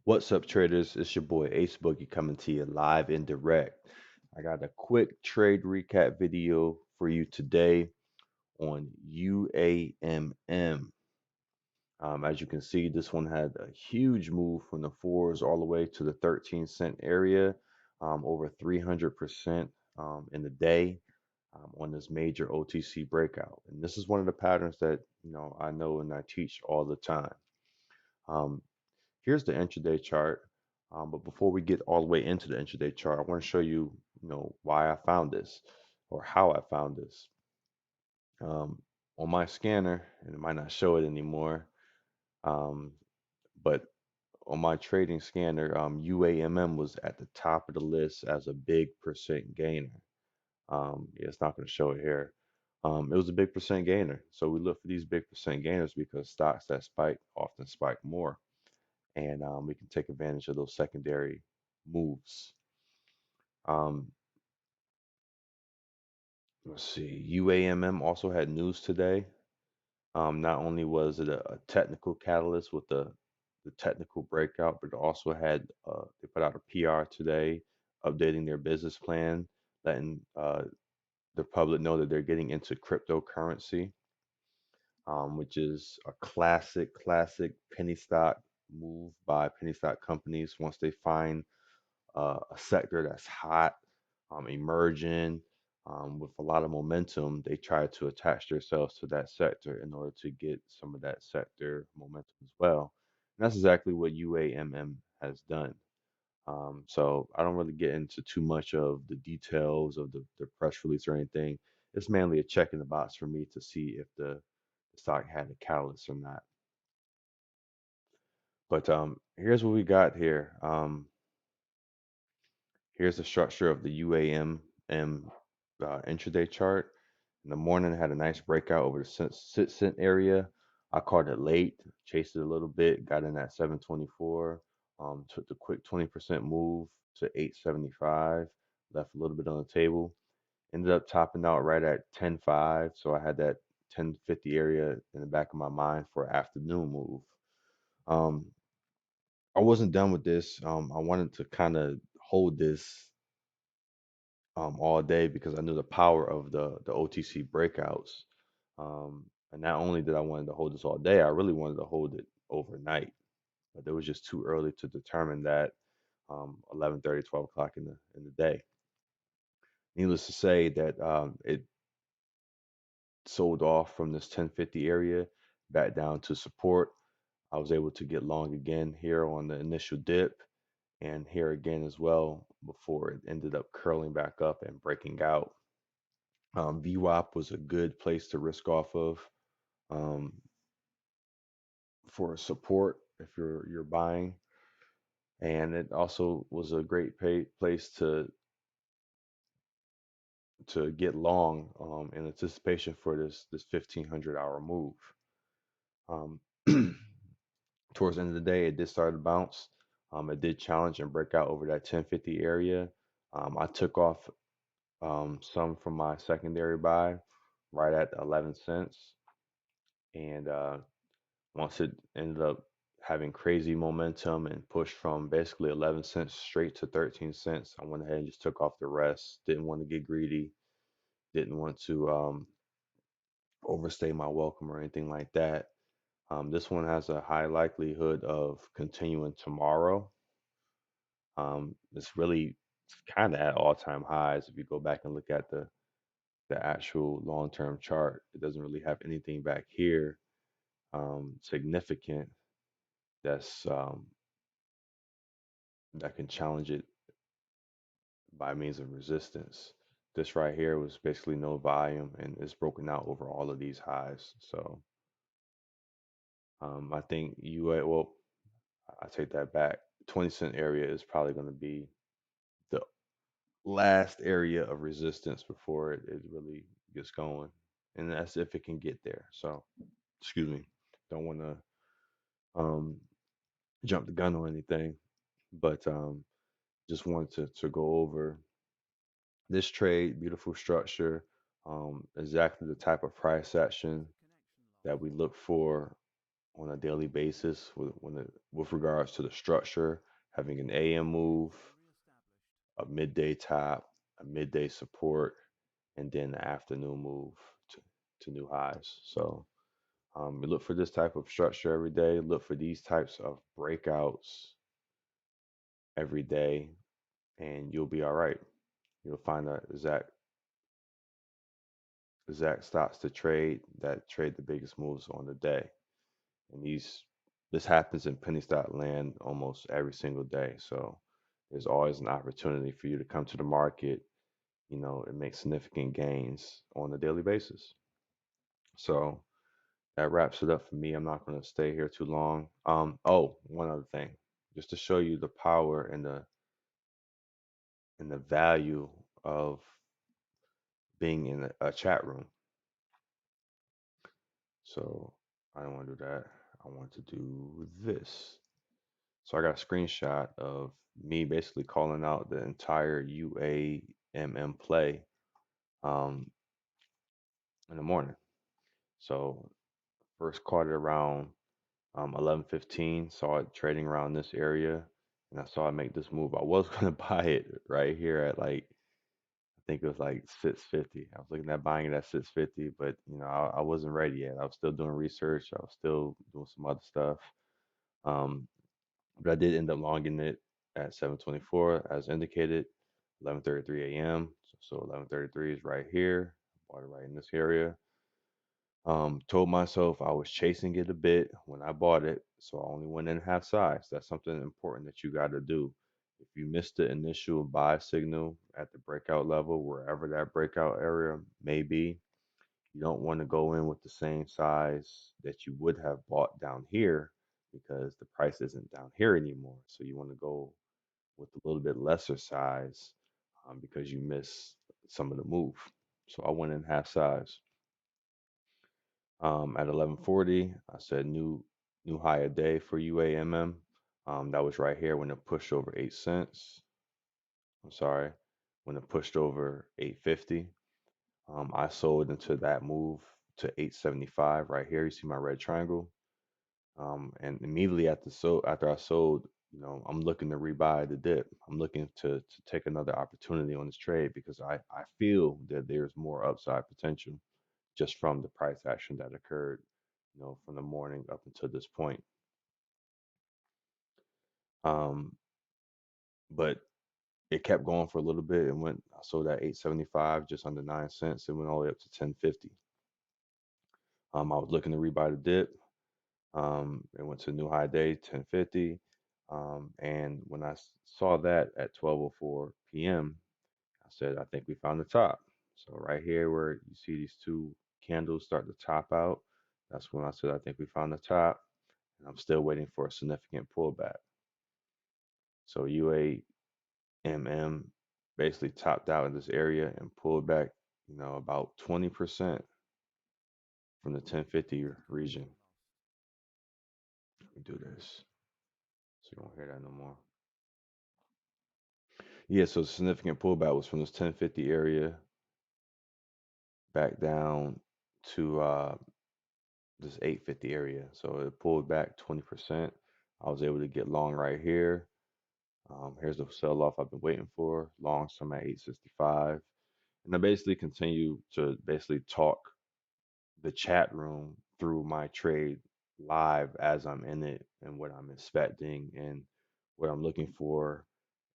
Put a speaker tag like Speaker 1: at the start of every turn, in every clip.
Speaker 1: What's up, traders? It's your boy Ace Boogie coming to you live and direct. I got a quick trade recap video for you today on UAMM. As you can see, this one had a huge move from the fours all the way to the 13-cent area, over 300% in the day on this major OTC breakout. And this is one of the patterns that I know and I teach all the time. Um, Here's the intraday chart. But before we get all the way into the intraday chart, I want to show you, why I found this or how I found this. Um, on my scanner, and it might not show it anymore, um, but on my trading scanner, UAMM was at the top of the list as a big percent gainer. Yeah, it's not going to show it here. It was a big percent gainer. So we look for these big percent gainers because stocks that spike often spike more, and we can take advantage of those secondary moves. Um, let's see. UAMM also had news today. Not only was it a technical catalyst with the technical breakout, but it also had they put out a PR today, updating their business plan, letting the public know that they're getting into cryptocurrency, which is a classic penny stock move by penny stock companies once they find a sector that's hot, emerging, with a lot of momentum. They try to attach themselves to that sector in order to get some of that sector momentum as well. And that's exactly what UAMM has done. So I don't really get into too much of the details of the press release or anything. It's mainly a check in the box for me to see if the stock had a catalyst or not. But here's what we got here. Here's the structure of the UAMM intraday chart. In the morning, I had a nice breakout over the sit cent area. I caught it late, chased it a little bit, got in at 724, took the quick 20% move to 875, left a little bit on the table. Ended up topping out right at 10.5, so I had that 1050 area in the back of my mind for afternoon move. Um, I wasn't done with this. I wanted to kind of hold this all day because I knew the power of the OTC breakouts. And not only did I wanted to hold this all day, I really wanted to hold it overnight. But it was just too early to determine that 11:30, 12 o'clock in the day. Needless to say that it sold off from this 1050 area back down to support. I was able to get long again here on the initial dip and here again as well before it ended up curling back up and breaking out. VWAP was a good place to risk off of um, for support if you're buying, and it also was a great place to get long in anticipation for this 1500-hour move. Um, Towards the end of the day, it did start to bounce. It did challenge and break out over that 1050 area. I took off some from my secondary buy right at 11 cents, and once it ended up having crazy momentum and pushed from basically 11 cents straight to 13 cents, I went ahead and just took off the rest. Didn't want to get greedy, didn't want to overstay my welcome or anything like that. This one has a high likelihood of continuing tomorrow. It's really kind of at all-time highs. If you go back and look at the actual long-term chart, it doesn't really have anything back here significant that's that can challenge it by means of resistance. This right here was basically no volume and it's broken out over all of these highs. So I think well, I take that back. 20-cent area is probably going to be the last area of resistance before it really gets going. And that's if it can get there. So, excuse me, don't want to um, jump the gun or anything, but just wanted to go over this trade, beautiful structure, exactly the type of price action that we look for on a daily basis with regards to the structure, having an AM move, a midday top, a midday support, and then the afternoon move to, to new highs. So we look for this type of structure every day. Look for these types of breakouts every day, and you'll be all right. You'll find that exact stocks to trade that trade the biggest moves on the day. And this happens in penny stock land almost every single day. So there's always an opportunity for you to come to the market, and make significant gains on a daily basis. So that wraps it up for me. I'm not going to stay here too long. Oh, one other thing, just to show you the power and the value of being in a chat room. So I don't want to do that. I want to do this. So I got a screenshot of me basically calling out the entire UAMM play um, in the morning. So first caught it around 11:15. Saw it trading around this area, and I saw it make this move. I was gonna buy it right here at like I think it was like 650. I was looking at buying it at 650, but I wasn't ready yet. I was still doing research. I was still doing some other stuff. Um, but I did end up longing it at 7:24 as indicated, 11:33 a.m. So 11:33 is right here. Bought it right in this area. Told myself I was chasing it a bit when I bought it, so I only went in half size. That's something important that you got to do. If you missed the initial buy signal at the breakout level, wherever that breakout area may be, you don't want to go in with the same size that you would have bought down here because the price isn't down here anymore. So you want to go with a little bit lesser size because you miss some of the move. So I went in half size. At 11:40, I said new higher day for UAMM. That was right here when it pushed over 8 cents. I'm sorry, when it pushed over 850. I sold into that move to 875 right here. You see my red triangle. And immediately after I sold, I'm looking to rebuy the dip. I'm looking to take another opportunity on this trade because I feel that there's more upside potential just from the price action that occurred, from the morning up until this point. Um, but it kept going for a little bit and went. I sold at 875, just under 9 cents. It went all the way up to 1050. I was looking to rebuy the dip. It went to a new high day, 1050. And when I saw that at 12:04 p.m., I said, I think we found the top. So right here where you see these two candles start to top out, that's when I said, I think we found the top. And I'm still waiting for a significant pullback. So UAMM basically topped out in this area and pulled back, about 20% from the 1050 region. Let me do this so you won't hear that no more. Yeah, so the significant pullback was from this 1050 area back down to this 850 area. So it pulled back 20%. I was able to get long right here. Here's the sell off I've been waiting for. Long some at 865. And I basically continue to basically talk the chat room through my trade live as I'm in it and what I'm expecting and what I'm looking for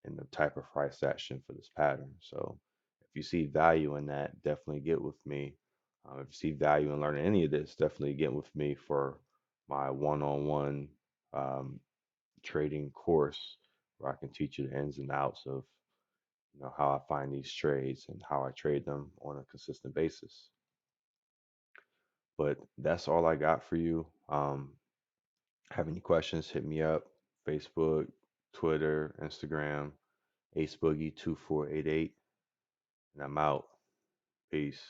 Speaker 1: and the type of price action for this pattern. So if you see value in that, definitely get with me. If you see value in learning any of this, definitely get with me for my one-on-one um, trading course where I can teach you the ins and outs of how I find these trades and how I trade them on a consistent basis. But that's all I got for you. Have any questions, hit me up. Facebook, Twitter, Instagram, AceBoogie2488. And I'm out. Peace.